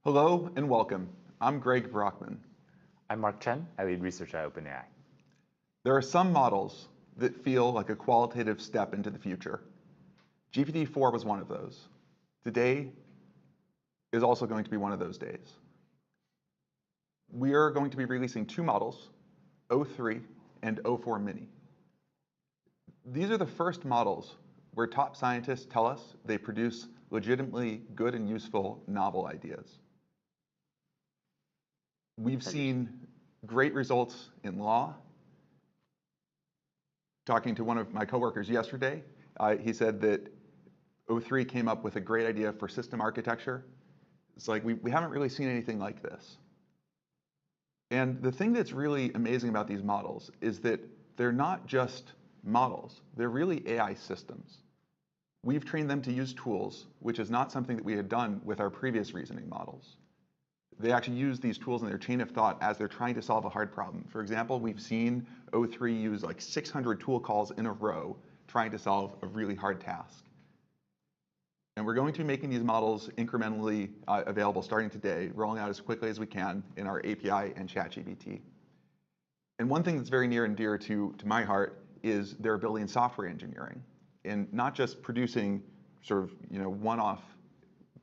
Hello and welcome. I'm Greg Brockman. I'm Mark Chen. I lead research at OpenAI. There are some models that feel like a qualitative step into the future. GPT-4 was one of those. Today is also going to be one of those days. We are going to be releasing two models, O3 and O4 Mini. These are the first models where top scientists tell us they produce legitimately good and useful novel ideas. We've seen great results in law. Talking to one of my coworkers yesterday, he said that O3 came up with a great idea for system architecture. It's like we haven't really seen anything like this. And the thing that's really amazing about these models is that they're not just models, they're really AI systems. We've trained them to use tools, which is not something that we had done with our previous reasoning models. They actually use these tools in their chain of thought as they're trying to solve a hard problem. For example, we've seen O3 use like 600 tool calls in a row trying to solve a really hard task. And we're going to be making these models incrementally available starting today, rolling out as quickly as we can in our API and ChatGPT. And one thing that's very near and dear to my heart is their ability in software engineering, and not just producing sort of one-off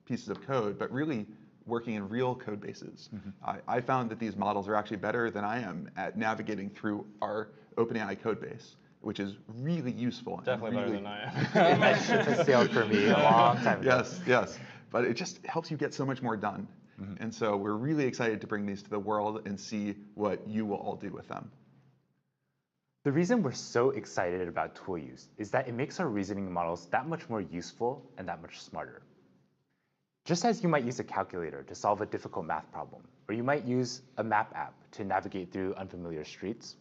pieces of code, but really working in real code bases. I found that these models are actually better than I am at navigating through our OpenAI code base, which is really useful. Definitely better than I am. That ship has sailed for me a long time ago. Yes. But it just helps you get so much more done. And so we're really excited to bring these to the world and see what you will all do with them. The reason we're so excited about tool use is that it makes our reasoning models that much more useful and that much smarter. Just as you might use a calculator to solve a difficult math problem, or you might use a map app to navigate through unfamiliar streets,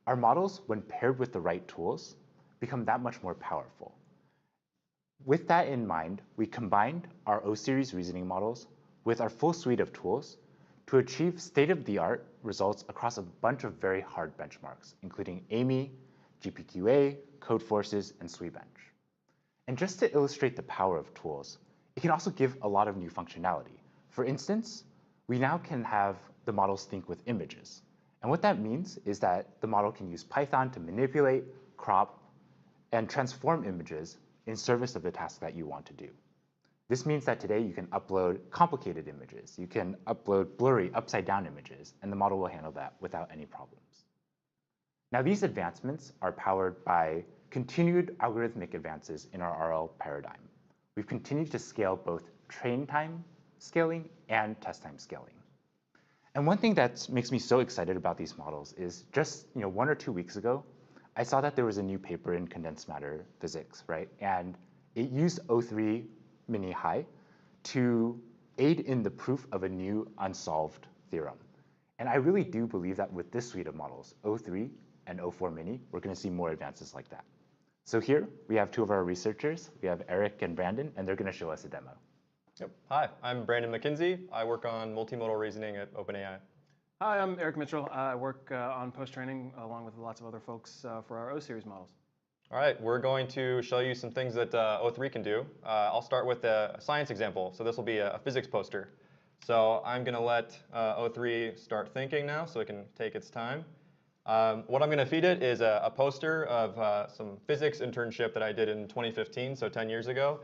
our models, when paired with the right tools, become that much more powerful. With that in mind, we combined our O-series reasoning models with our full suite of tools to achieve state-of-the-art results across a bunch of very hard benchmarks, including AMY, GPQA, Codeforces, and SweBench. And just to illustrate the power of tools, it can also give a lot of new functionality. For instance, we now can have the models think with images. And what that means is that the model can use Python to manipulate, crop, and transform images in service of the task that you want to do. This means that today you can upload complicated images. You can upload blurry, upside-down images, and the model will handle that without any problems. Now, these advancements are powered by continued algorithmic advances in our RL paradigm. We've continued to scale both train time scaling and test time scaling. And one thing that makes me so excited about these models is just 1 or 2 weeks ago, I saw that there was a new paper in condensed matter physics, right? And it used O3 Mini High to aid in the proof of a new unsolved theorem. And I really do believe that with this suite of models, O3 and O4 Mini, we're going to see more advances like that. So here we have two of our researchers. We have Eric and Brandon, and they're going to show us a demo. Yep. Hi, I'm Brandon McKinsey. I work on multimodal reasoning at OpenAI. Hi, I'm Eric Mitchell. I work on post-training along with lots of other folks for our O-series models. All right, we're going to show you some things that O3 can do. I'll start with a science example. So this will be a physics poster. So I'm going to let O3 start thinking now so it can take its time. What I'm going to feed it is a poster of some physics internship that I did in 2015, so 10 years ago.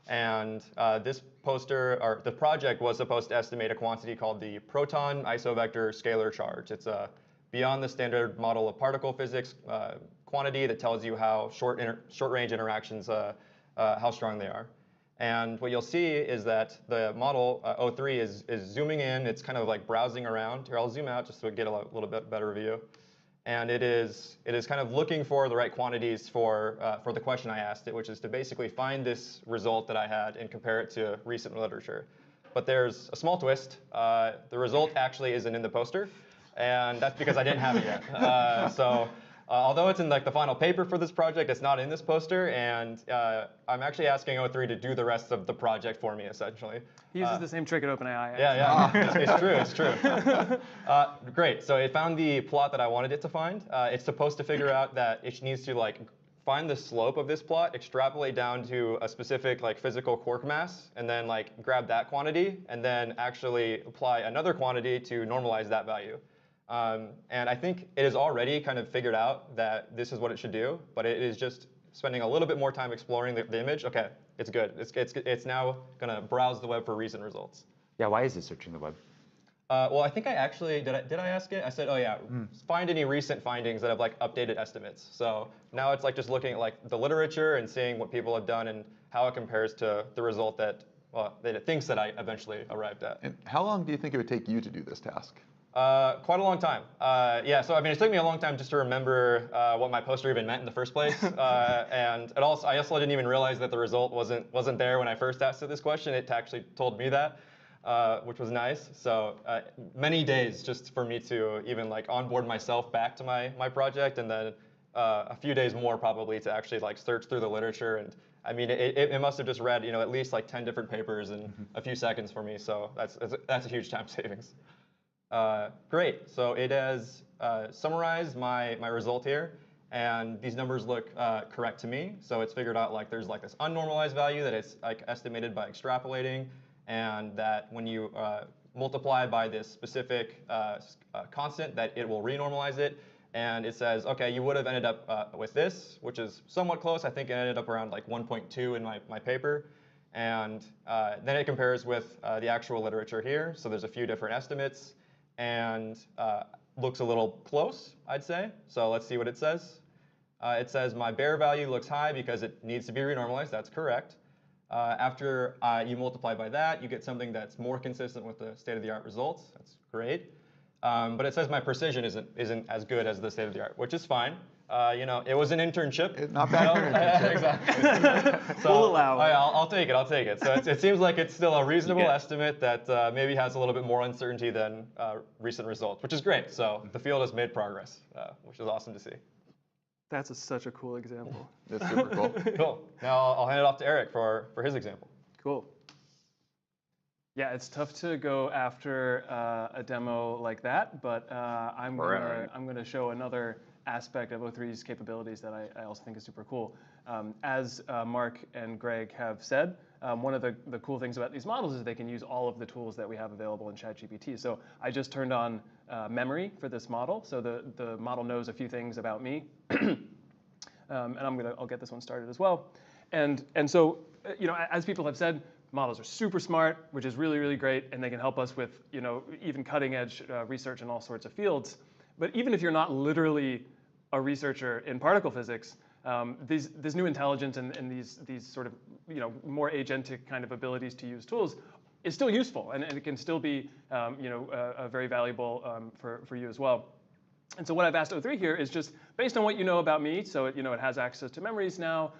And this poster, or the project, was supposed to estimate a quantity called the proton isovector scalar charge. It's a beyond the standard model of particle physics quantity that tells you how short-range interactions, how strong they are. And what you'll see is that the model, O3, is zooming in. It's kind of like browsing around. Here, I'll zoom out just to get a little bit better view. And it is kind of looking for the right quantities for the question I asked it, which is to basically find this result that I had and compare it to recent literature. But there's a small twist. The result actually isn't in the poster, and that's because I didn't have it yet. So although it's in the final paper for this project, it's not in this poster, and I'm actually asking O3 to do the rest of the project for me, essentially. He uses the same trick at OpenAI. Yeah. It's true. Great. So it found the plot that I wanted it to find. It's supposed to figure out that it needs to find the slope of this plot, extrapolate down to a specific like physical quark mass, and then like grab that quantity, and then actually apply another quantity to normalize that value. And I think it is already kind of figured out that this is what it should do, but it is just spending a little bit more time exploring the image. OK, it's good. It's now going to browse the web for recent results. Yeah, why is it searching the web? Well, I think I actually, did I ask it? I said, oh yeah, find any recent findings that have like updated estimates. So now it's like just looking at like the literature and seeing what people have done and how it compares to the result that, well, that it thinks that I eventually arrived at. And how long do you think it would take you to do this task? Quite a long time. Yeah, so I mean, it took me a long time just to remember what my poster even meant in the first place. And I also didn't even realize that the result wasn't there when I first asked it this question. It actually told me that. Which was nice. So many days just for me to even like onboard myself back to my project, and then a few days more probably to actually like search through the literature. And I mean, it must have just read at least like 10 different papers in a few seconds for me. So that's a huge time savings. Great. So it has summarized my result here. And these numbers look correct to me. So it's figured out like there's like this unnormalized value that it's like estimated by extrapolating. And that when you multiply by this specific constant, that it will renormalize it. And it says, OK, you would have ended up with this, which is somewhat close. I think it ended up around like 1.2 in my paper. And then it compares with the actual literature here. So there's a few different estimates. And looks a little close, I'd say. So let's see what it says. It says my bare value looks high because it needs to be renormalized. That's correct. After you multiply by that, you get something that's more consistent with the state-of-the-art results. That's great. But it says my precision isn't as good as the state-of-the-art, which is fine. It was an internship. Not bad for an internship. Exactly. So We'll allow it. I'll take it. I'll take it. So it seems like it's still a reasonable estimate that maybe has a little bit more uncertainty than recent results, which is great. So the field has made progress, which is awesome to see. That's such a cool example. That's super cool. Cool. Now I'll hand it off to Eric for his example. Cool. Yeah, it's tough to go after a demo like that, but I'm gonna show another aspect of O3's capabilities that I also think is super cool. As Mark and Greg have said, one of the cool things about these models is they can use all of the tools that we have available in ChatGPT. So I just turned on memory for this model. So the model knows a few things about me. And I'll get this one started as well. And so, as people have said, models are super smart, which is really, really great. And they can help us with, even cutting edge research in all sorts of fields. But even if you're not literally a researcher in particle physics, this new intelligence and these sort of more agentic kind of abilities to use tools is still useful, and it can still be very valuable for you as well. And so what I've asked O3 here is just based on what you know about me, so it has access to memories now.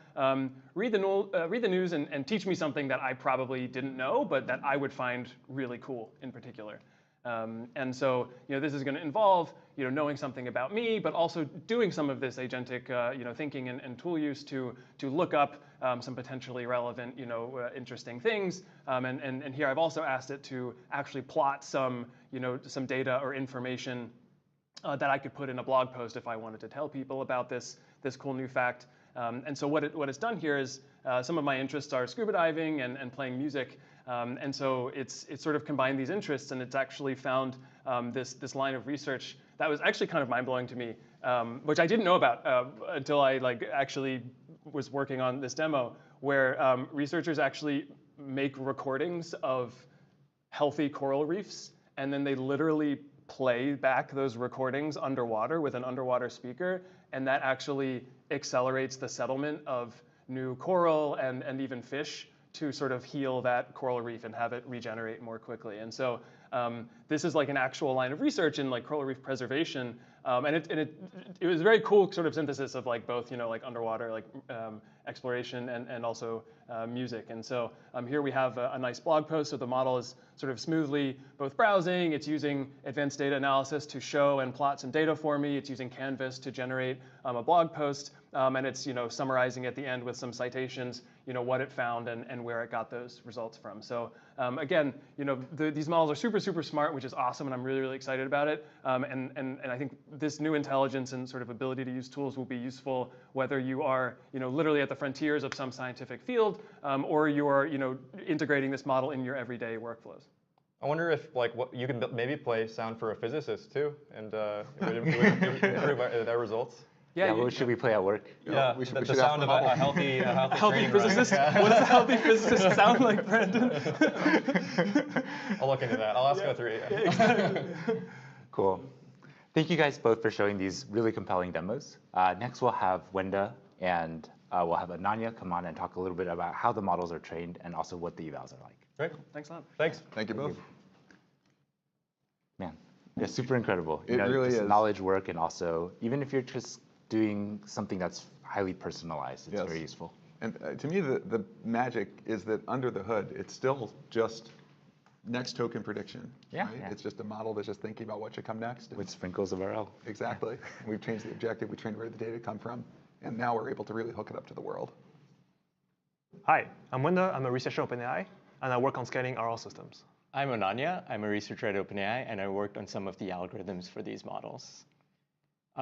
Read the news and teach me something that I probably didn't know, but that I would find really cool in particular. And so this is going to involve knowing something about me, but also doing some of this agentic thinking and tool use to look up some potentially relevant interesting things. And here I've also asked it to actually plot some data or information that I could put in a blog post if I wanted to tell people about this cool new fact. And so what it's done here is some of my interests are scuba diving and playing music. And so it's sort of combined these interests, and it's actually found this line of research that was actually kind of mind-blowing to me, which I didn't know about until I actually was working on this demo, where researchers actually make recordings of healthy coral reefs, and then they literally play back those recordings underwater with an underwater speaker, and that actually accelerates the settlement of new coral and even fish to sort of heal that coral reef and have it regenerate more quickly. And so this is like an actual line of research in coral reef preservation, and it was a very cool sort of synthesis of both underwater exploration and also music. And so here we have a nice blog post. So the model is sort of smoothly both browsing. It's using advanced data analysis to show and plot some data for me. It's using Canvas to generate a blog post. and it's summarizing at the end with some citations, what it found and where it got those results from. So again, these models are super, super smart, which is awesome, and I'm really, really excited about it. And I think this new intelligence and sort of ability to use tools will be useful whether you are literally at the frontiers of some scientific field, or you are integrating this model in your everyday workflows. I wonder if you can maybe play sound for a physicist too, and it would improve their results. Yeah, what should we play at work? Yeah, we should the sound of a healthy training physicist. run. What does a healthy physicist sound like, Brandon? I'll look into that. I'll ask O3. Yeah, exactly. Cool. Thank you guys both for showing these really compelling demos. Next, we'll have Wenda and we'll have Ananya come on and talk a little bit about how the models are trained and also what the evals are like. Great. Thanks a lot. Thanks. Thank you both. Man, it's super incredible. It really is. Knowledge work, and also, even if you're just doing something that's highly personalized, it's very useful. And to me, the magic is that under the hood, it's still just next token prediction. Yeah, right? yeah. It's just a model that's just thinking about what should come next. With sprinkles of RL. Exactly. We've changed the objective. We trained where the data come from. And now we're able to really hook it up to the world. Hi, I'm Wenda. I'm a researcher at OpenAI, and I work on scaling RL systems. I'm Ananya. I'm a researcher at OpenAI, and I worked on some of the algorithms for these models.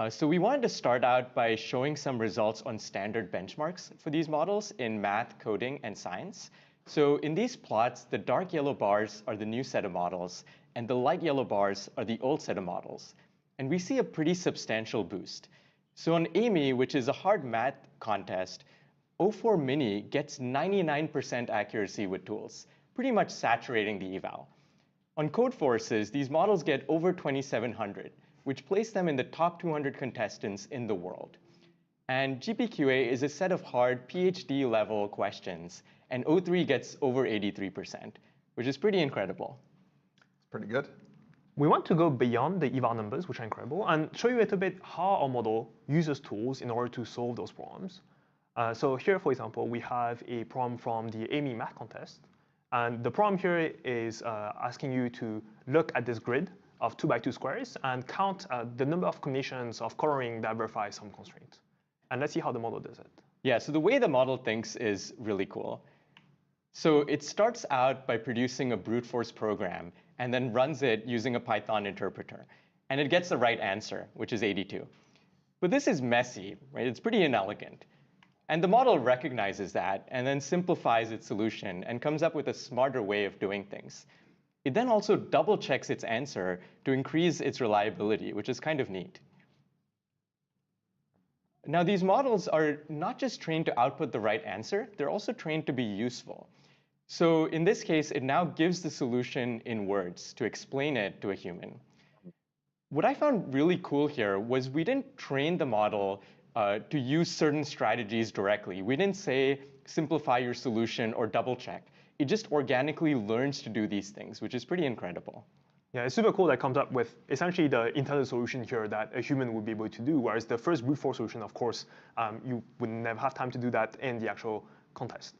So we wanted to start out by showing some results on standard benchmarks for these models in math, coding, and science. So in these plots, the dark yellow bars are the new set of models, and the light yellow bars are the old set of models. And we see a pretty substantial boost. So on Amy, which is a hard math contest, O4 Mini gets 99% accuracy with tools, pretty much saturating the eval. On code forces, these models get over 2,700, which place them in the top 200 contestants in the world. And GPQA is a set of hard PhD level questions, and O3 gets over 83%, which is pretty incredible. It's pretty good. We want to go beyond the eval numbers, which are incredible, and show you a little bit how our model uses tools in order to solve those problems. So here, for example, we have a problem from the Amy math contest. And the problem here is asking you to look at this grid of 2x2 squares and count the number of combinations of coloring that verify some constraint. And let's see how the model does it. Yeah, so the way the model thinks is really cool. So it starts out by producing a brute force program and then runs it using a Python interpreter. And it gets the right answer, which is 82. But this is messy, right? It's pretty inelegant. And the model recognizes that and then simplifies its solution and comes up with a smarter way of doing things. It then also double checks its answer to increase its reliability, which is kind of neat. Now, these models are not just trained to output the right answer, they're also trained to be useful. So in this case, it now gives the solution in words to explain it to a human. What I found really cool here was we didn't train the model to use certain strategies directly. We didn't say, simplify your solution or double check. It just organically learns to do these things, which is pretty incredible. Yeah, it's super cool that comes up with essentially the intelligent solution here that a human would be able to do, whereas the first brute force solution, of course, you would never have time to do that in the actual contest.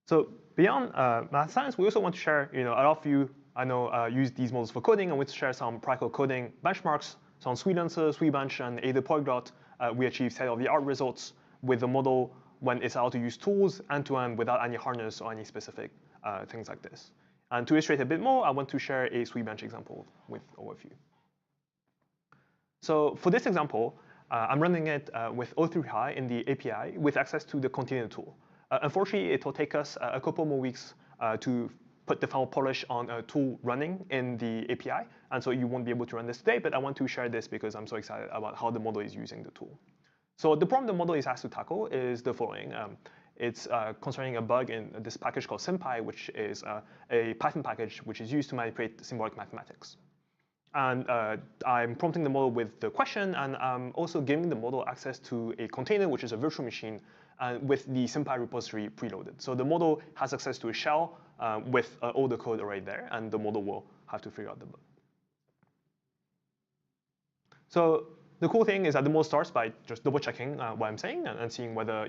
So beyond math science, we also want to share, a lot of you, I know, use these models for coding, and we want to share some practical coding benchmarks. So on SweetAnswer, SweetBench, and Ada Polyglot, we achieve state-of-the-art results with the model when it's allowed to use tools end-to-end without any harness or any specific things like this. And to illustrate a bit more, I want to share a SweetBench example with all of you. So for this example, I'm running it with O3 High in the API with access to the container tool. Unfortunately, it will take us a couple more weeks to put the final polish on a tool running in the API. And so you won't be able to run this today, but I want to share this because I'm so excited about how the model is using the tool. So the problem the model is asked to tackle is the following. It's concerning a bug in this package called SymPy, which is a Python package which is used to manipulate symbolic mathematics. And I'm prompting the model with the question, and I'm also giving the model access to a container, which is a virtual machine, with the SymPy repository preloaded. So the model has access to a shell with all the code already there, and the model will have to figure out the bug. So the cool thing is that the model starts by just double checking what I'm saying and seeing whether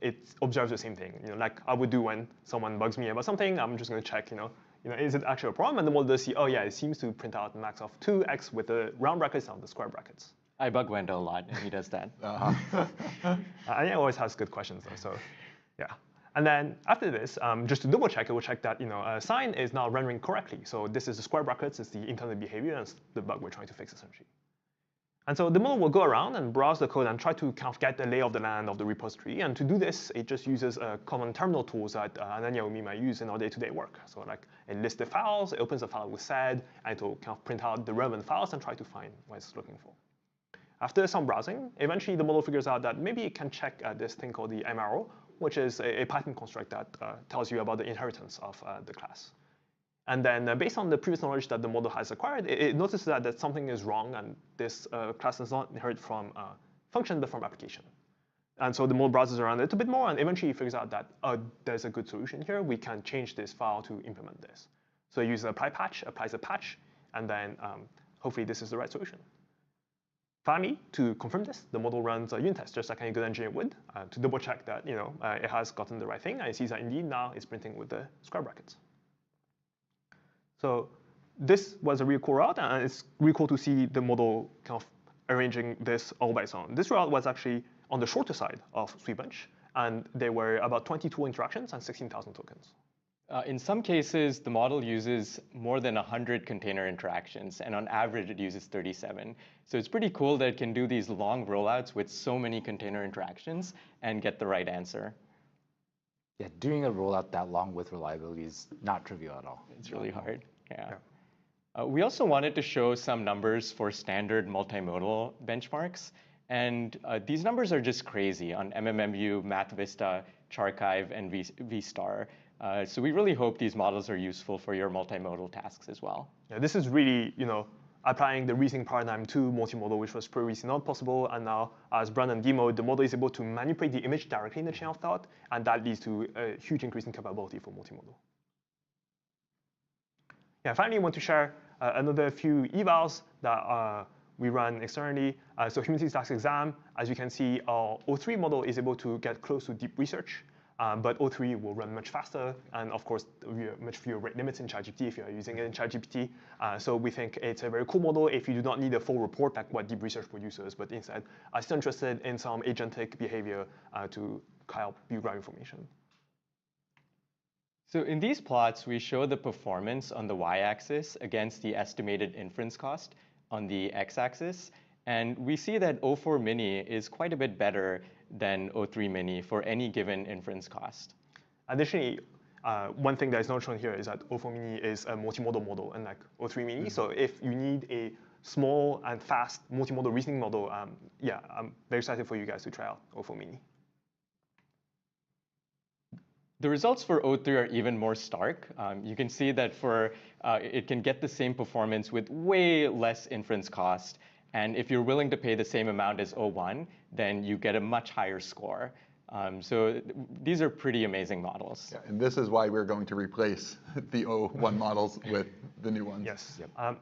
it observes the same thing. Like I would do when someone bugs me about something, I'm just going to check, is it actually a problem? And the model does see, oh yeah, it seems to print out a max of 2x with the round brackets and the square brackets. I bug Wendell a lot, and he does that. Anya always has good questions, though, so yeah. And then after this, just to double check, it will check that sign is now rendering correctly. So this is the square brackets, it's the internal behavior, and it's the bug we're trying to fix, essentially. And so the model will go around and browse the code and try to kind of get the lay of the land of the repository. And to do this, it just uses common terminal tools that Ananya or me might use in our day-to-day work. So like it lists the files, it opens the file with sed, and it will kind of print out the relevant files and try to find what it's looking for. After some browsing, eventually the model figures out that maybe it can check this thing called the MRO, which is a Python construct that tells you about the inheritance of the class. And then based on the previous knowledge that the model has acquired, it notices that something is wrong, and this class does not inherit from function, but from application. And so the model browses around a little bit more, and eventually figures out that there's a good solution here. We can change this file to implement this. So it uses apply patch, applies a patch, and then hopefully this is the right solution. Finally, to confirm this, the model runs a unit test, just like any good engineer would, to double check that it has gotten the right thing, and it sees that indeed now it's printing with the square brackets. So this was a really cool route, and it's really cool to see the model kind of arranging this all by its own. This route was actually on the shorter side of Sweetbunch, and there were about 22 interactions and 16,000 tokens. In some cases, the model uses more than 100 container interactions, and on average, it uses 37. So it's pretty cool that it can do these long rollouts with so many container interactions and get the right answer. Yeah, doing a rollout that long with reliability is not trivial at all. It's really hard, yeah. We also wanted to show some numbers for standard multimodal benchmarks. And these numbers are just crazy on MMMU, MathVista, Charchive, and VStar. So we really hope these models are useful for your multimodal tasks as well. Yeah, this is really, applying the reasoning paradigm to multimodal, which was previously not possible. And now, as Brandon demoed, the model is able to manipulate the image directly in the chain of thought, and that leads to a huge increase in capability for multimodal. Yeah, finally, I want to share another few evals that we run externally. So Humanities Task Exam, as you can see, our O3 model is able to get close to deep research. But O3 will run much faster, and of course, much fewer rate limits in ChatGPT if you are using it in ChatGPT. So we think it's a very cool model if you do not need a full report like what deep research produces, but instead are still interested in some agentic behavior to help you grab information. So in these plots, we show the performance on the y-axis against the estimated inference cost on the x-axis. And we see that O4 mini is quite a bit better than O3 mini for any given inference cost. Additionally, one thing that is not shown here is that O4 mini is a multimodal model, unlike O3 mini. So if you need a small and fast multimodal reasoning model, yeah, I'm very excited for you guys to try out O4 mini. The results for O3 are even more stark. You can see that it can get the same performance with way less inference cost. And if you're willing to pay the same amount as O1, then you get a much higher score. So these are pretty amazing models. Yeah, and this is why we're going to replace the O1 models with the new ones. Yes. Yep.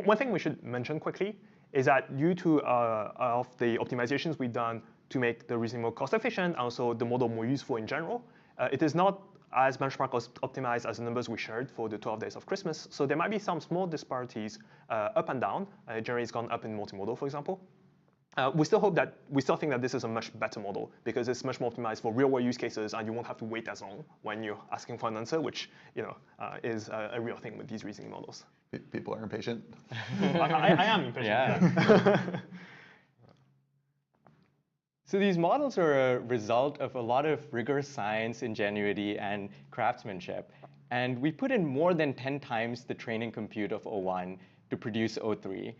One thing we should mention quickly is that due to of the optimizations we've done to make the reasoning more cost efficient, and also the model more useful in general, it is not as benchmark optimized as the numbers we shared for the 12 days of Christmas. So there might be some small disparities up and down. Generally, it's gone up in multimodal, for example. We still think that this is a much better model because it's much more optimized for real-world use cases, and you won't have to wait as long when you're asking for an answer, which is a real thing with these reasoning models. People are impatient. I am impatient. Yeah. So these models are a result of a lot of rigorous science, ingenuity, and craftsmanship. And we put in more than 10 times the training compute of O1 to produce O3.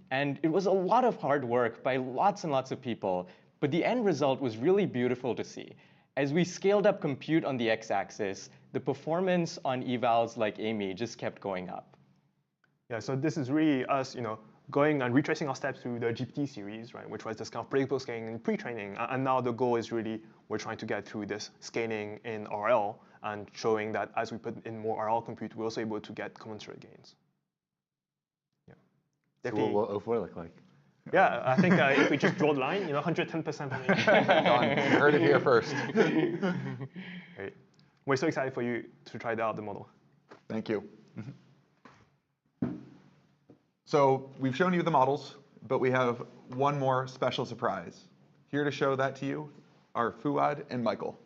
And it was a lot of hard work by lots and lots of people. But the end result was really beautiful to see. As we scaled up compute on the x-axis, the performance on evals like Amy just kept going up. Yeah, so this is really us, going and retracing our steps through the GPT series, right, which was this kind of predictable scaling and pre-training. And now the goal is really we're trying to get through this scaling in RL and showing that as we put in more RL compute, we're also able to get commensurate gains. Yeah. So what will O4 look like? Yeah, I think if we just draw the line, 110%. Done. You heard it here first. Great. We're so excited for you to try out the model. Thank you. So we've shown you the models but we have one more special surprise. Here to show that to you are Fuad and Michael.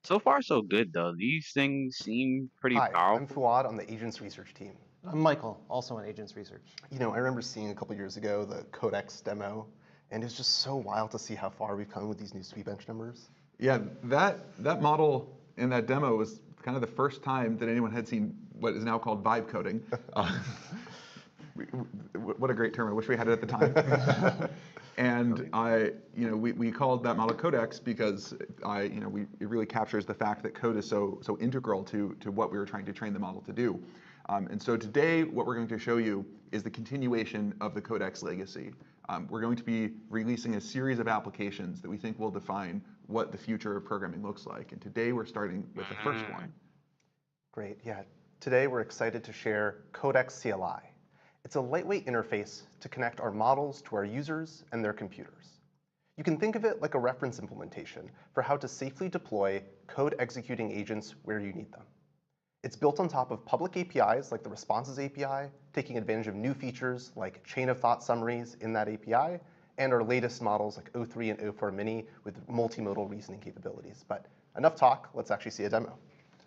So far, so good, though. These things seem pretty Hi, powerful. I'm Fuad on the Agents Research team. I'm Michael, also in Agents Research. You know, I remember seeing a couple years ago the Codex demo, and it's just so wild to see how far we've come with these new sweet bench numbers. Yeah, that model in that demo was kind of the first time that anyone had seen what is now called vibe coding. What a great term! I wish we had it at the time. And we called that model Codex because it really captures the fact that code is so integral to what we were trying to train the model to do. And so today, what we're going to show you is the continuation of the Codex legacy. We're going to be releasing a series of applications that we think will define what the future of programming looks like. And today, we're starting with the first one. Great, yeah. Today, we're excited to share Codex CLI. It's a lightweight interface to connect our models to our users and their computers. You can think of it like a reference implementation for how to safely deploy code executing agents where you need them. It's built on top of public APIs like the Responses API, taking advantage of new features like chain of thought summaries in that API, and our latest models like O3 and O4 Mini with multimodal reasoning capabilities. But enough talk, let's actually see a demo.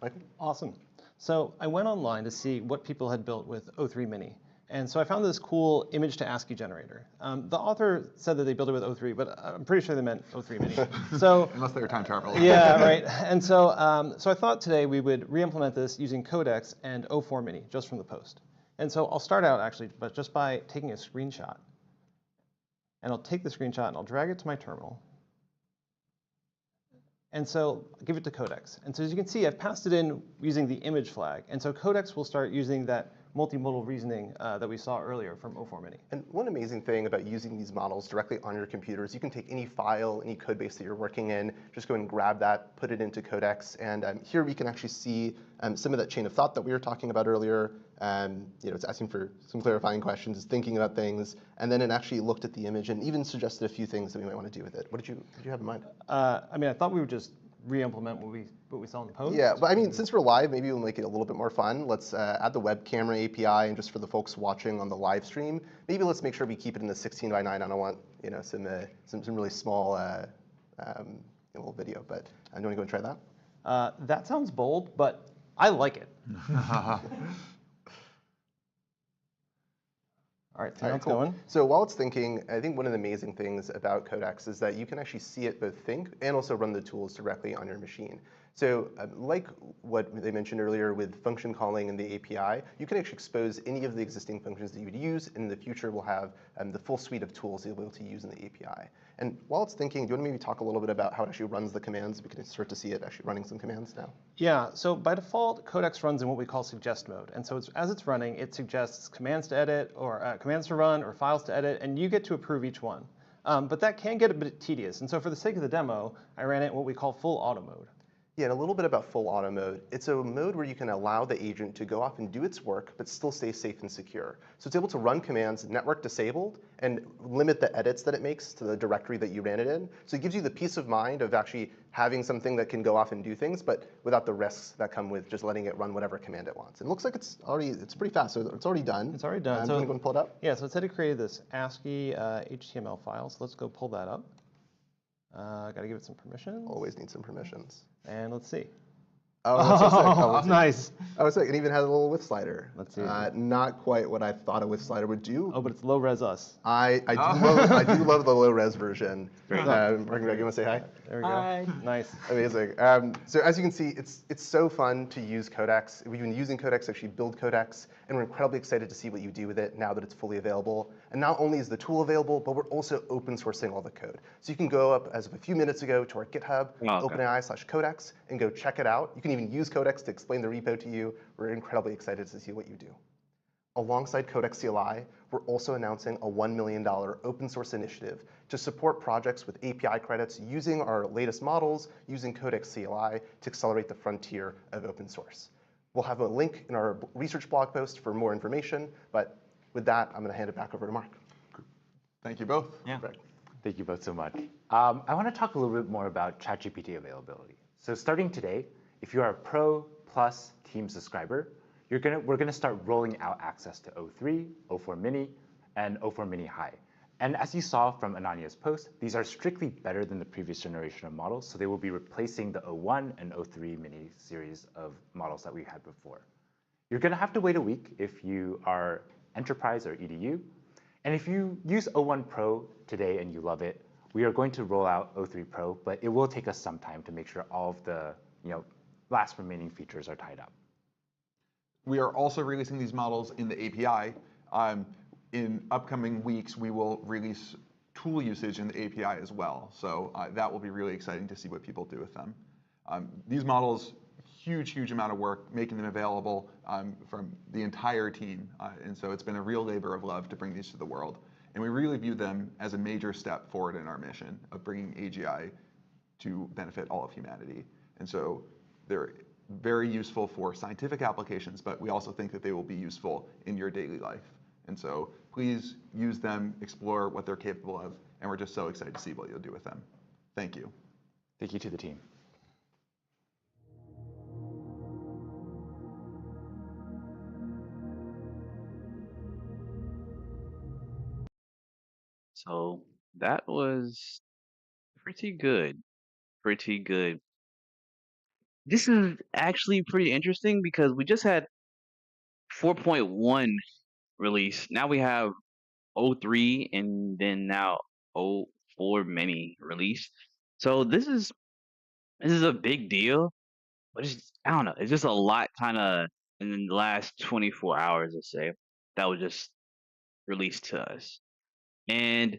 Michael? Awesome. So I went online to see what people had built with O3 Mini. And so I found this cool image to ASCII generator. The author said that they built it with O3, but I'm pretty sure they meant O3 Mini. So unless they were time traveling. Yeah, right. And so so I thought today we would re-implement this using Codex and O4 Mini just from the post. And so I'll start out actually, but just by taking a screenshot. And I'll take the screenshot and I'll drag it to my terminal. And so I'll give it to Codex. And so as you can see, I've passed it in using the image flag. And so Codex will start using that multimodal reasoning that we saw earlier from O4 Mini. And one amazing thing about using these models directly on your computers, you can take any file, any code base that you're working in, just go and grab that, put it into Codex, and here we can actually see some of that chain of thought that we were talking about earlier. It's asking for some clarifying questions, it's thinking about things, and then it actually looked at the image and even suggested a few things that we might want to do with it. What did you have in mind? I thought we would just re-implement what we saw in the post. Yeah, but since we're live, maybe we'll make it a little bit more fun. Let's add the web camera API, and just for the folks watching on the live stream, maybe let's make sure we keep it in the 16 by 9. I don't want some really small little video, but do you want to go and try that? That sounds bold, but I like it. All right, so now it's going. So while it's thinking, I think one of the amazing things about Codex is that you can actually see it both think and also run the tools directly on your machine. So like what they mentioned earlier with function calling in the API, you can actually expose any of the existing functions that you would use, and in the future we'll have the full suite of tools you'll be able to use in the API. And while it's thinking, do you want to maybe talk a little bit about how it actually runs the commands? We can start to see it actually running some commands now. Yeah, so by default, Codex runs in what we call suggest mode. And so as it's running, it suggests commands to edit, or commands to run, or files to edit, and you get to approve each one. But that can get a bit tedious. And so for the sake of the demo, I ran it in what we call full auto mode. Yeah, and a little bit about full auto mode. It's a mode where you can allow the agent to go off and do its work, but still stay safe and secure. So it's able to run commands network disabled and limit the edits that it makes to the directory that you ran it in. So it gives you the peace of mind of actually having something that can go off and do things, but without the risks that come with just letting it run whatever command it wants. And it looks like it's pretty fast, so it's already done. It's already done. So you want to go and pull it up? Yeah, so it said it created this ASCII HTML file, so let's go pull that up. Got to give it some permissions. Always need some permissions. And let's see. Oh, that's so sick. Oh, nice. Oh, sick. It even has a little width slider. Let's see. Not quite what I thought a width slider would do. Oh, but it's low res us. I do love the low res version. Mark, you want to say hi? There we go. Hi. Nice. Amazing. So as you can see, it's so fun to use Codex. We've been using Codex to actually build Codex, and we're incredibly excited to see what you do with it now that it's fully available. And not only is the tool available, but we're also open sourcing all the code. So you can go up, as of a few minutes ago, to our GitHub, OpenAI/Codex, and go check it out. You can even use Codex to explain the repo to you. We're incredibly excited to see what you do. Alongside Codex CLI, we're also announcing a $1 million open source initiative to support projects with API credits using our latest models, using Codex CLI to accelerate the frontier of open source. We'll have a link in our research blog post for more information, but with that, I'm going to hand it back over to Mark. Thank you both. Yeah. Thank you both so much. I want to talk a little bit more about ChatGPT availability. So starting today, if you are a Pro Plus Team subscriber, we're gonna start rolling out access to O3, O4 Mini, and O4 Mini High. And as you saw from Anania's post, these are strictly better than the previous generation of models, so they will be replacing the O1 and O3 Mini series of models that we had before. You're gonna have to wait a week if you are enterprise or EDU, and if you use O1 Pro today and you love it, we are going to roll out O3 Pro, but it will take us some time to make sure all of the last remaining features are tied up. We are also releasing these models in the API. In upcoming weeks, we will release tool usage in the API as well. So that will be really exciting to see what people do with them. These models, huge amount of work making them available from the entire team. And so it's been a real labor of love to bring these to the world. And we really view them as a major step forward in our mission of bringing AGI to benefit all of humanity. And so they're very useful for scientific applications, but we also think that they will be useful in your daily life. And so please use them, explore what they're capable of, and we're just so excited to see what you'll do with them. Thank you. Thank you to the team. So that was pretty good. Pretty good. This is actually pretty interesting because we just had 4.1 release. Now we have O3 and then now O4 mini release. So this is a big deal, but I don't know. It's just a lot kind of in the last 24 hours, let's say, that was just released to us. And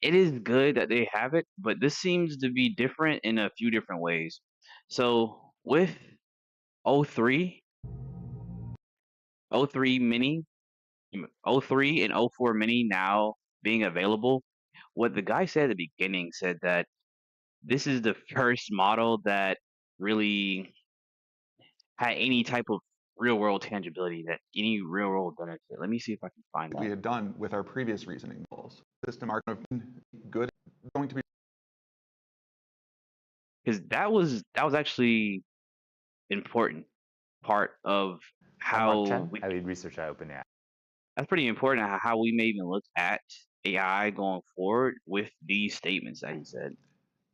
it is good that they have it, but this seems to be different in a few different ways. So with O3, O3 mini, O3 and O4 mini now being available, what the guy said at the beginning said that this is the first model that really had any type of real world tangibility, that any real world benefit. Let me see if I can find that. We had done with our previous reasoning models. System are good, going to be. Because that was actually important part of how I lead research at OpenAI. That's pretty important how we may even look at AI going forward with these statements that he said.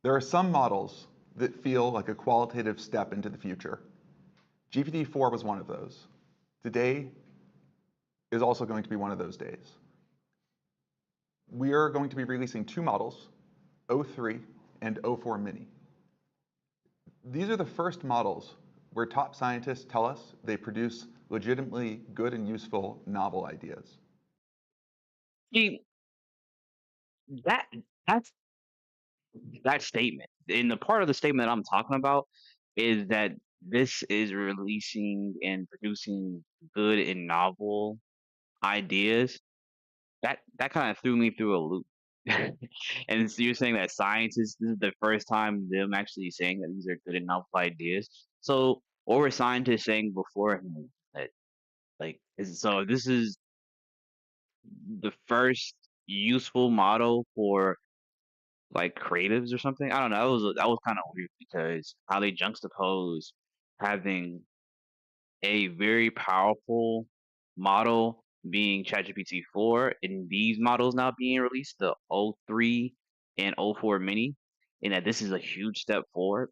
There are some models that feel like a qualitative step into the future. GPT-4 was one of those. Today is also going to be one of those days. We are going to be releasing two models, O3 and O4 mini. These are the first models where top scientists tell us they produce legitimately good and useful novel ideas. See, that's that statement. And the part of the statement that I'm talking about is that this is releasing and producing good and novel ideas. That kind of threw me through a loop. And so you're saying that scientists, this is the first time them actually saying that these are good and novel ideas. So what were scientists saying beforehand? That so this is the first useful model for like creatives or something. I don't know. That was kind of weird because how they juxtapose having a very powerful model being ChatGPT-4 and these models now being released, the O3 and O4 mini, and that this is a huge step forward.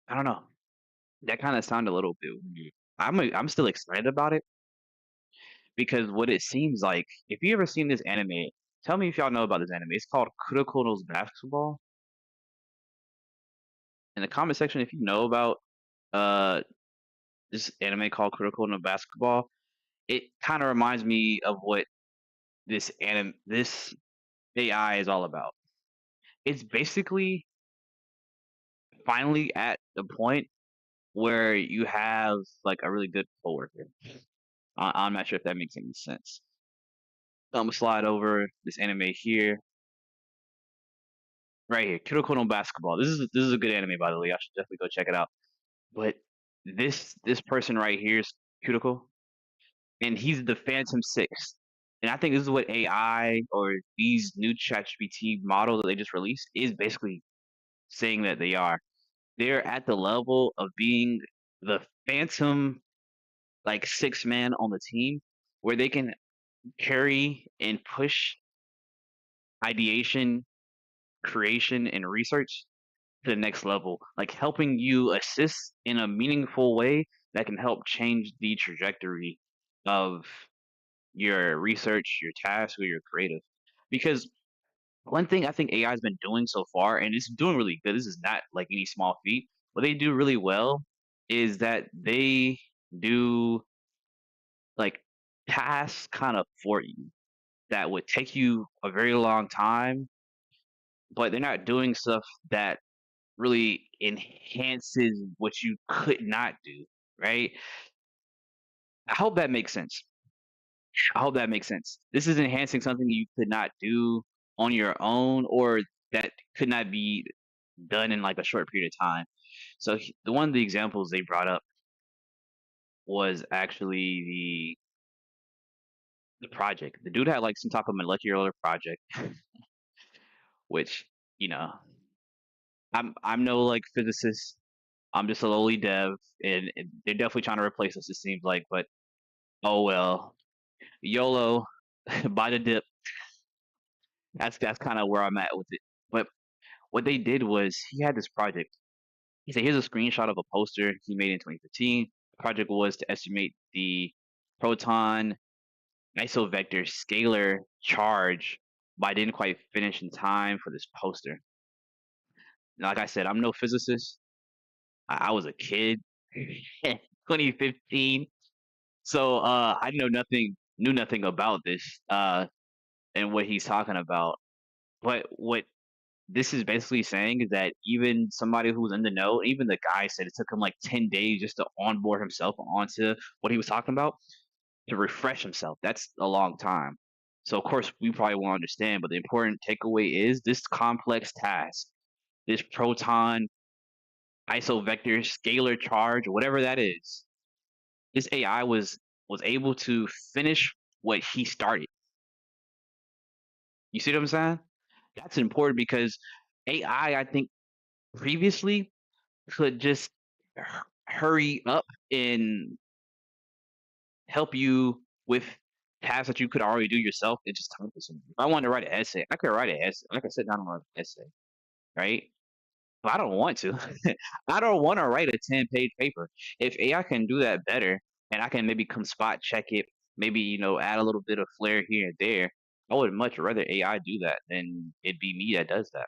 I don't know. That kind of sounded a little bit weird. I'm still excited about it because what it seems like, if you ever seen this anime, tell me if y'all know about this anime. It's called Kurokono's Basketball. In the comment section, if you know about uh this anime called Kurokono Basketball, it kind of reminds me of what this AI is all about. It's basically finally at the point where you have like a really good coworker. I'm not sure if that makes any sense. So I'm gonna slide over this anime here, right here, Kurokono Basketball. This is a good anime, by the way. I should definitely go check it out. But this person right here is Kuroko, and he's the Phantom Six. And I think this is what AI or these new ChatGPT models that they just released is basically saying that they are. They're at the level of being the Phantom like 6 man on the team where they can carry and push ideation, creation, and research to the next level, like helping you assist in a meaningful way that can help change the trajectory of your research, your task, or your creative. Because one thing I think AI has been doing so far, and it's doing really good, this is not like any small feat, what they do really well is that they do like tasks kind of for you that would take you a very long time, but they're not doing stuff that really enhances what you could not do, right? I hope that makes sense. I hope that makes sense. This is enhancing something you could not do on your own or that could not be done in like a short period of time. So the one of the examples they brought up was actually the project. The dude had like some type of molecular project, which, you know, I'm no like physicist. I'm just a lowly dev, and they're definitely trying to replace us. It seems like, but oh well, YOLO, buy the dip. That's kind of where I'm at with it. But what they did was he had this project. He said, here's a screenshot of a poster he made in 2015. The project was to estimate the proton isovector scalar charge, but I didn't quite finish in time for this poster. Now, like I said, I'm no physicist. I was a kid, 2015. So I knew nothing about this and what he's talking about. But what this is basically saying is that even somebody who's in the know, even the guy said it took him like 10 days just to onboard himself onto what he was talking about to refresh himself. That's a long time. So of course we probably won't understand, but the important takeaway is this complex task, this proton isovector scalar charge, whatever that is, this AI was able to finish what he started. You see what I'm saying? That's important because AI, I think previously could just hurry up and help you with tasks that you could already do yourself. It just time consuming. If I wanted to write an essay, I could write an essay. I could sit down and write an essay, right? But I don't want to. I don't want to write a 10-page paper. If AI can do that better, and I can maybe come spot check it, maybe add a little bit of flair here and there, I would much rather AI do that than it be me that does that.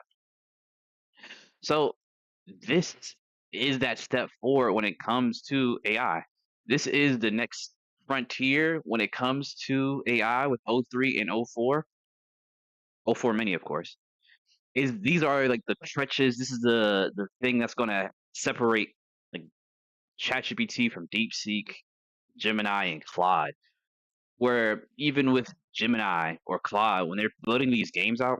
So this is that step forward when it comes to AI. This is the next frontier when it comes to AI with O3 and O4. O4 mini, of course. These are like the trenches. This is the thing that's gonna separate like ChatGPT from DeepSeek, Gemini, and Claude. Where even with Gemini or Claude, when they're building these games out,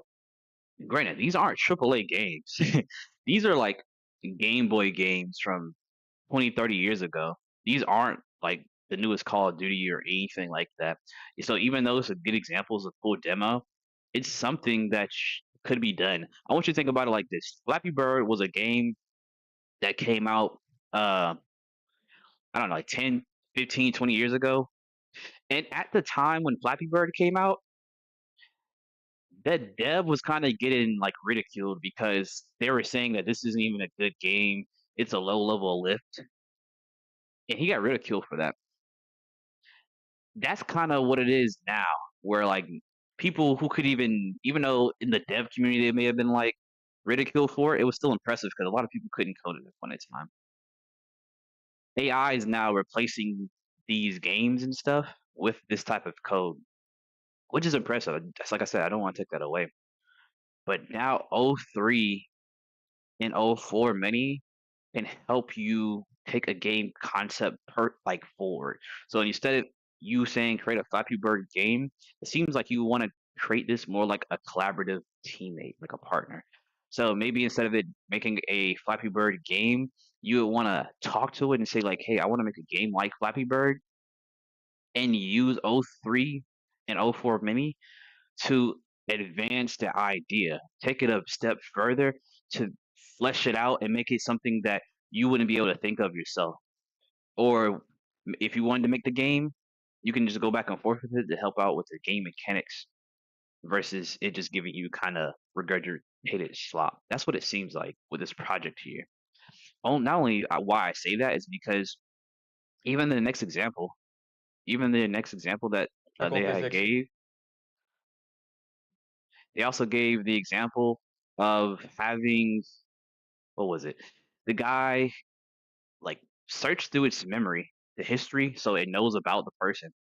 granted, these aren't AAA games. These are like Game Boy games from 20, 30 years ago. These aren't like the newest Call of Duty or anything like that. So even though it's a good examples of full demo, it's something that could be done. I want you to think about it like this. Flappy Bird was a game that came out, I don't know, like 10, 15, 20 years ago. And at the time when Flappy Bird came out, that dev was kind of getting like ridiculed because they were saying that this isn't even a good game. It's a low level lift. And he got ridiculed for that. That's kind of what it is now, where like people who could even though in the dev community they may have been like ridiculed for it, it was still impressive because a lot of people couldn't code it at one time. AI is now replacing these games and stuff with this type of code, which is impressive. Just like I said, I don't want to take that away. But now O3 and O4 mini can help you take a game concept forward. So instead of you saying create a Flappy Bird game, it seems like you want to create this more like a collaborative teammate, like a partner. So maybe instead of it making a Flappy Bird game, you would want to talk to it and say like, hey, I want to make a game like Flappy Bird and use O3 and O4 mini to advance the idea, take it a step further to flesh it out and make it something that you wouldn't be able to think of yourself. Or If you wanted to make the game, you can just go back and forth with it to help out with the game mechanics versus it just giving you kind of regurgitated slop. That's what it seems like with this project here. Not only why I say that is because even the next example, that Typical physics. they also gave the example of having, what was it? The guy like search through its memory, the history, so it knows about the person,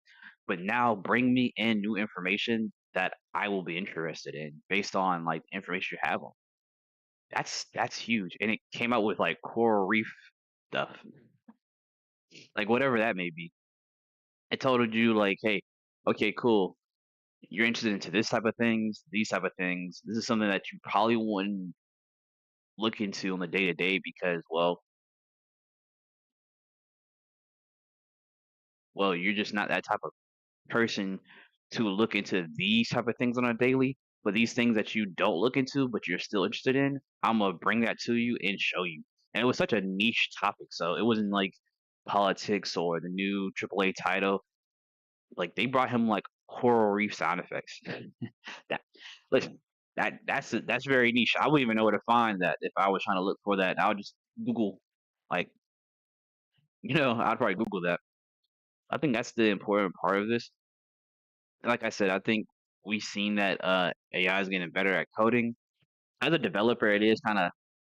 but now bring me in new information that I will be interested in based on like the information you have on. That's huge. And it came out with like coral reef stuff, like whatever that may be. It told you like, hey, okay, cool. You're interested into this type of things, these type of things. This is something that you probably wouldn't look into on the day to day because, well, you're just not that type of person to look into these type of things on a daily. But these things that you don't look into, but you're still interested in, I'm gonna bring that to you and show you. And it was such a niche topic, so it wasn't like politics or the new AAA title. Like they brought him like coral reef sound effects. that listen, that's very niche. I wouldn't even know where to find that if I was trying to look for that. I would just Google, like, I'd probably Google that. I think that's the important part of this. Like I said, I think we've seen that AI is getting better at coding. As a developer, it is kind of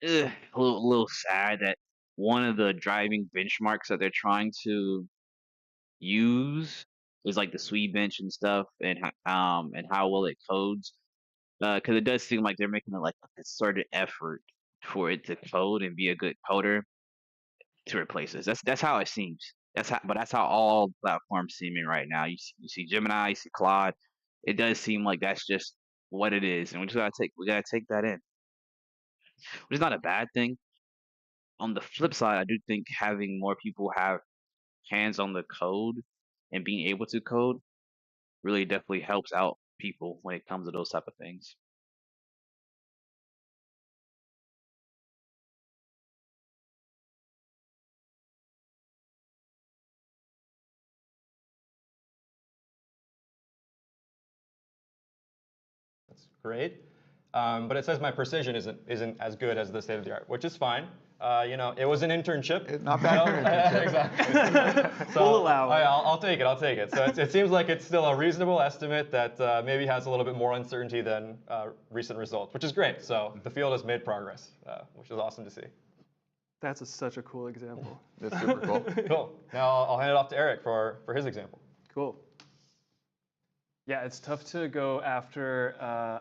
a little sad that one of the driving benchmarks that they're trying to use is like the Sweet bench and stuff, and how well it codes. Because it does seem like they're making it like a concerted effort for it to code and be a good coder to replace us. That's how it seems. That's how all platforms seem in right now. You see Gemini, you see Claude. It does seem like that's just what it is, and we gotta take that in, which is not a bad thing. On the flip side, I do think having more people have hands on the code and being able to code really definitely helps out people when it comes to those type of things. That's great. But it says my precision isn't as good as the state of the art, which is fine. It was an internship. Not bad for an internship. Exactly. So We'll allow it. I'll take it. I'll take it. So it seems like it's still a reasonable estimate that maybe has a little bit more uncertainty than recent results, which is great. So the field has made progress, which is awesome to see. That's such a cool example. That's super cool. Cool. Now I'll hand it off to Eric for his example. Cool. Yeah, it's tough to go after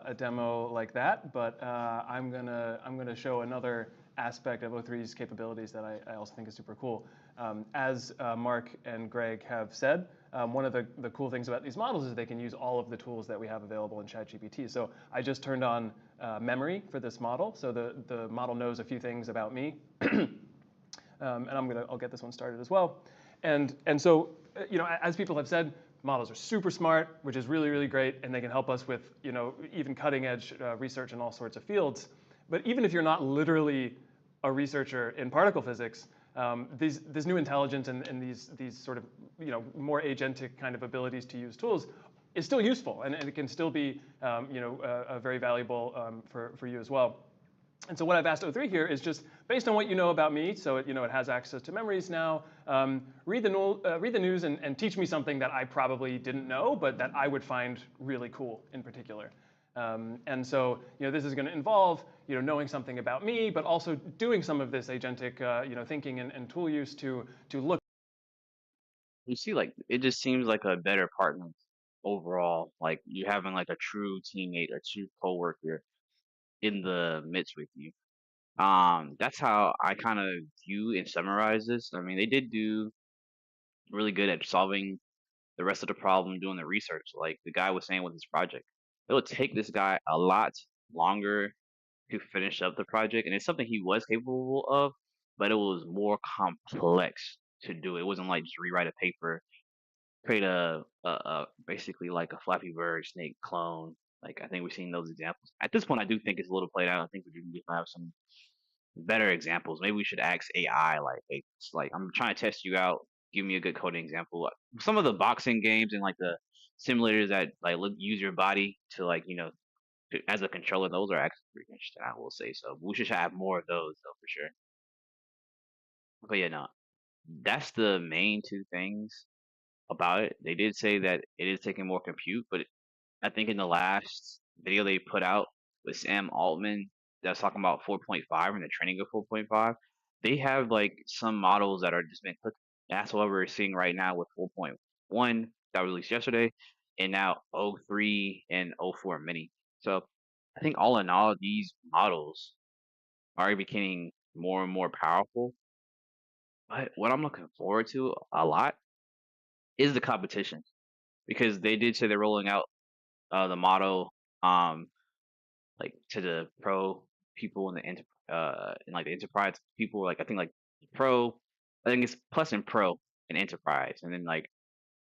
a demo like that, but I'm gonna show another aspect of O3's capabilities that I also think is super cool. As Mark and Greg have said, one of the cool things about these models is they can use all of the tools that we have available in ChatGPT. So I just turned on memory for this model, so the model knows a few things about me, and I'll get this one started as well. And so as people have said, models are super smart, which is really, really great, and they can help us with even cutting edge research in all sorts of fields. But even if you're not literally a researcher in particle physics, this new intelligence and these sort of more agentic kind of abilities to use tools is still useful, and it can still be very valuable for you as well. And so what I've asked O3 here is just based on what you know about me, so it has access to memories now, read the news and teach me something that I probably didn't know, but that I would find really cool in particular. And so this is going to involve knowing something about me, but also doing some of this agentic thinking and tool use to look. You see, like it just seems like a better partner overall. Like you having like a true teammate, a true coworker in the midst with you. That's how I kind of view and summarize this. I mean, they did do really good at solving the rest of the problem, doing the research. Like the guy was saying with his project, it would take this guy a lot longer to finish up the project, and it's something he was capable of, but it was more complex to do. It wasn't like just rewrite a paper, create a basically like a Flappy Bird snake clone. Like I think we've seen those examples. At this point, I do think it's a little played out. I think we do need to have some better examples. Maybe we should ask AI like, hey, it's like I'm trying to test you out. give me a good coding example. Some of the boxing games and like the simulators that like use your body to like as a controller, those are actually pretty interesting. I will say so. We should have more of those though for sure. But yeah, no, that's the main two things about it. They did say that it is taking more compute, but I think in the last video they put out with Sam Altman that's talking about 4.5 and the training of 4.5, they have like some models that are just been cooked. That's what we're seeing right now with 4.1 that was released yesterday, and now O3 and O4 mini. So I think all in all, these models are becoming more and more powerful. But what I'm looking forward to a lot is the competition because they did say they're rolling out the model um like to the pro people in the in like the enterprise people like I think like pro I think it's plus and pro and enterprise and then like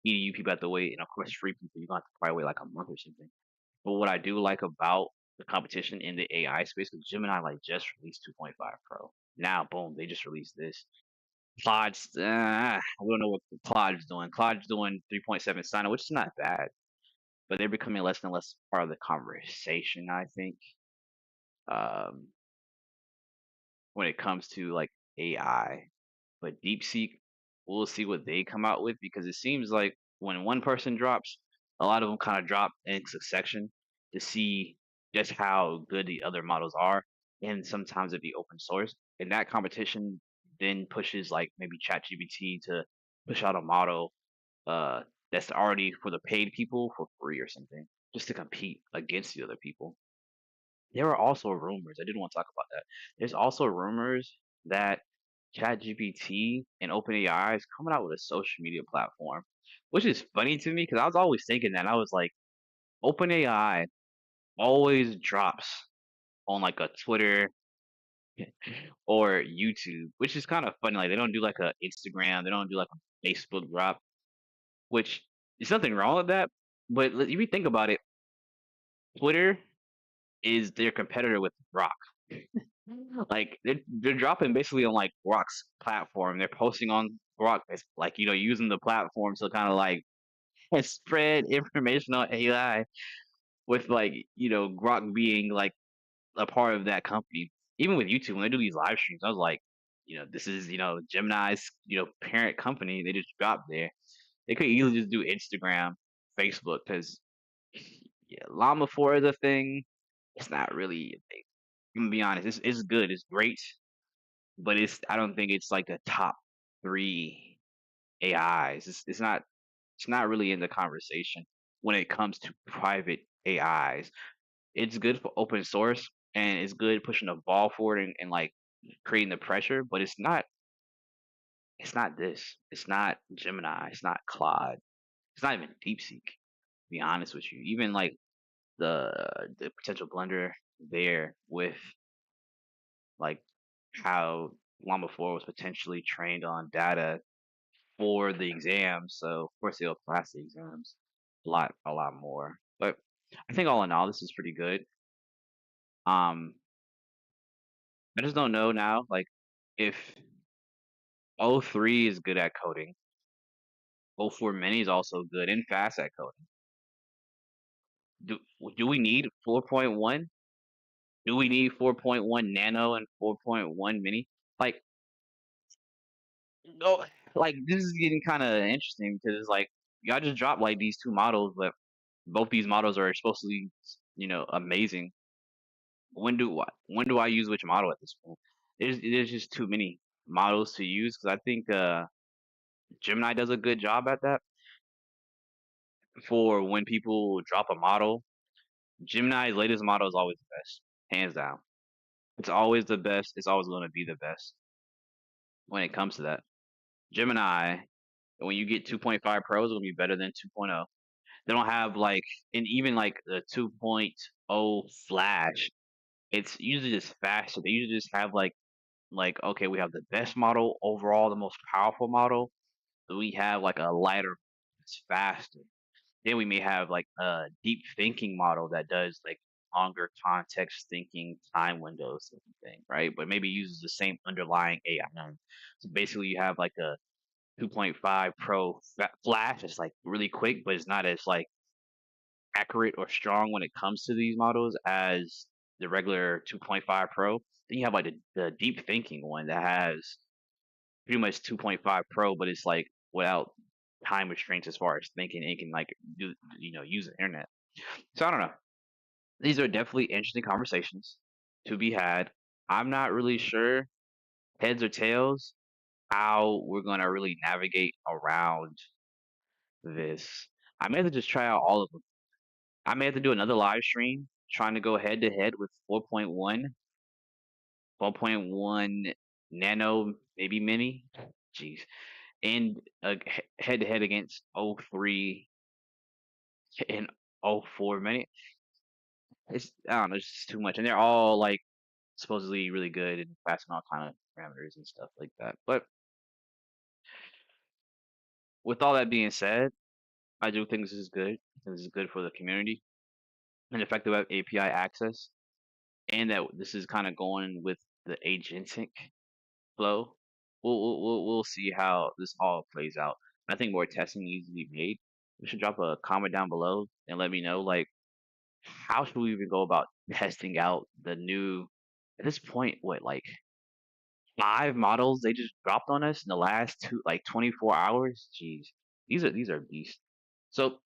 EDU people have to wait and of course free people you're gonna have to probably wait like a month or something. But what I do like about the competition in the AI space because Gemini like just released 2.5 Pro. Now boom, they just released this. Claude's we don't know what Claude's doing. Claude's doing 3.7 Sino, which is not bad, but they're becoming less and less part of the conversation, I think. Um, when it comes to like AI. But DeepSeek, we'll see what they come out with because it seems like when one person drops, a lot of them kind of drop in succession to see just how good the other models are. And sometimes it'd be open source. And that competition then pushes like maybe ChatGPT to push out a model uh that's already for the paid people for free or something, just to compete against the other people. There are also rumors. I did want to talk about that. There's also rumors that ChatGPT and OpenAI is coming out with a social media platform, which is funny to me because I was always thinking that. I was like, OpenAI always drops on like a Twitter or YouTube, which is kind of funny. Like they don't do like a Instagram, they don't do like a Facebook drop, which there's nothing wrong with that. But if you think about it, Twitter is their competitor with Rock. Like they're dropping basically on like Grok's platform. They're posting on Grok, like using the platform to kind of like spread information on AI with like Grok being like a part of that company. Even with YouTube, when they do these live streams, I was like, this is Gemini's parent company. They just dropped there. They could easily just do Instagram, Facebook, because yeah, Llama 4 is a thing. It's not really a thing. I'm gonna be honest. It's good. It's great, but I don't think it's like the top three AIs. It's not really in the conversation when it comes to private AIs. It's good for open source and it's good pushing the ball forward and like creating the pressure, but it's not this. It's not Gemini. It's not Claude. It's not even DeepSeek, to be honest with you. Even like the the potential blunder there with like how Llama 4 was potentially trained on data for the exams. So of course they'll pass the exams a lot more. But I think all in all, this is pretty good. Um, I just don't know now, like if O3 is good at coding, O4 Mini is also good and fast at coding. Do do we need 4.1? Do we need 4.1 Nano and 4.1 Mini? Like no, like this is getting kind of interesting because it's like y'all just dropped like these two models, but both these models are supposed to be, amazing. When do I use which model at this point? There's just too many models to use because I think Gemini does a good job at that. For when people drop a model, Gemini's latest model is always the best, hands down. It's always the best. It's always going to be the best when it comes to that. Gemini, when you get 2.5 Pro, is going to be better than 2.0. They don't have like, and even like the 2.0 Flash, it's usually just faster. They usually just have like okay, we have the best model overall, the most powerful model. But we have like a lighter, it's faster. Then we may have like a deep thinking model that does like longer context thinking time windows and thing, right? But maybe uses the same underlying AI. So basically, you have like 2.5 Pro Flash. It's like really quick, but it's not as like accurate or strong when it comes to these models as the regular 2.5 Pro. Then you have like the deep thinking one that has pretty much 2.5 Pro, but it's like without time restraints as far as thinking. It can like do, use the internet. So I don't know. These are definitely interesting conversations to be had. I'm not really sure, heads or tails, how we're gonna really navigate around this. I may have to just try out all of them. I may have to do another live stream trying to go head to head with 4.1 Nano, maybe Mini. Jeez. And head to head against O3 and O4 Mini. I don't know, it's just too much. And they're all like supposedly really good and passing all kind of parameters and stuff like that. But with all that being said, I do think this is good. This is good for the community and effective API access, and that this is kind of going with the agentic flow. We'll see how this all plays out. I think more testing needs to be made. You should drop a comment down below and let me know, like, how should we even go about testing out the new, at this point, what, like 5 models they just dropped on us in the last 24 hours? Jeez, these are beasts. So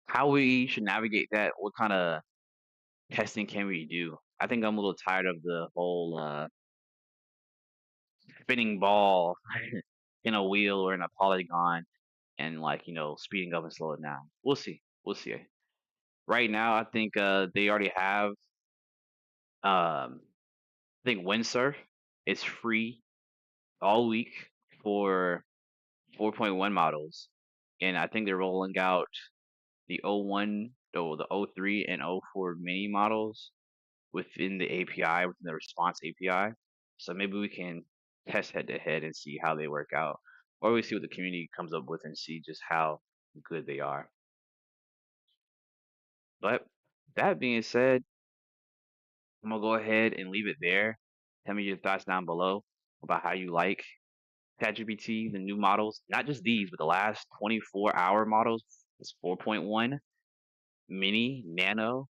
how we should navigate that? What kind of testing can we do? I think I'm a little tired of the whole spinning ball in a wheel or in a polygon and speeding up and slowing down. We'll see. We'll see. Right now, I think they already have. I think Windsurf is free all week for 4.1 models, and I think they're rolling out the O1, the O3, and O4 mini models within the API, within the response API. So maybe we can test head to head and see how they work out, or we see what the community comes up with and see just how good they are. But that being said, I'm gonna go ahead and leave it there. Tell me your thoughts down below about how you like ChatGPT, the new models, not just these, but the last 24-hour models. It's 4.1 mini, nano,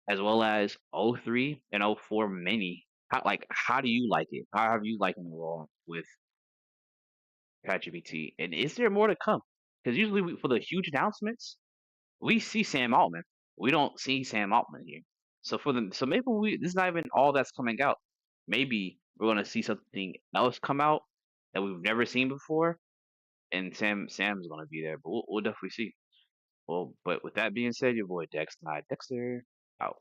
as well as O3 and O4 mini. How do you like it? How have you liked it all with ChatGPT? And is there more to come? Because usually for the huge announcements, we see Sam Altman. We don't see Sam Altman here. So maybe this is not even all that's coming out. Maybe we're gonna see something else come out that we've never seen before, and Sam's gonna be there. But we'll definitely see. Well, but with that being said, your boy Dexter out.